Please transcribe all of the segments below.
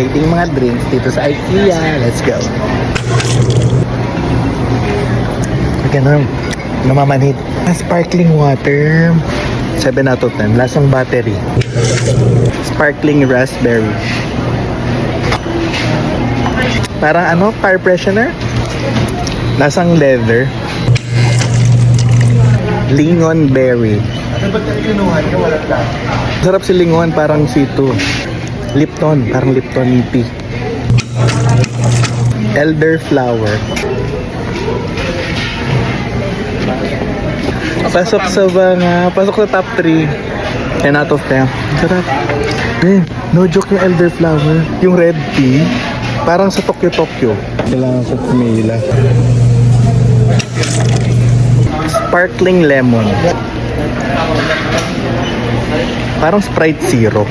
exciting mga drinks dito sa IKEA. Let's go. Ganun. Namamanhid. Sparkling water. 7 out of 10. Lasang battery. Sparkling raspberry. Parang ano? Car freshener? Lasang leather. Lingon berry. Sarap si lingon, parang C2. Lipton, parang Lipton tea. Elderflower. Pasok sa pasok sa top 3. 10 out of 10. Sarap. No joke yung elderflower. Yung red tea, parang sa Tokyo. Kailangan ko pumila. Sparkling lemon. Parang Sprite Zero.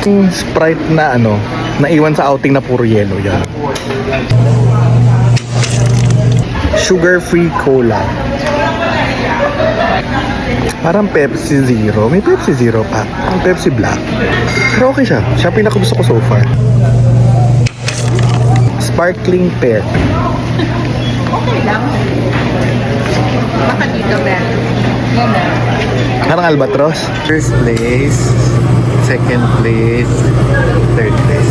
Yung Sprite na naiwan sa outing na puro yellow yan. Sugar-free cola. Parang Pepsi Zero. May Pepsi Zero pa. Ang Pepsi Black. Pero okay siya. Siya pinakagusto ko so far. Sparkling pear. Okay lang. Baka dito meron. Parang albatros. First place, second place, third place.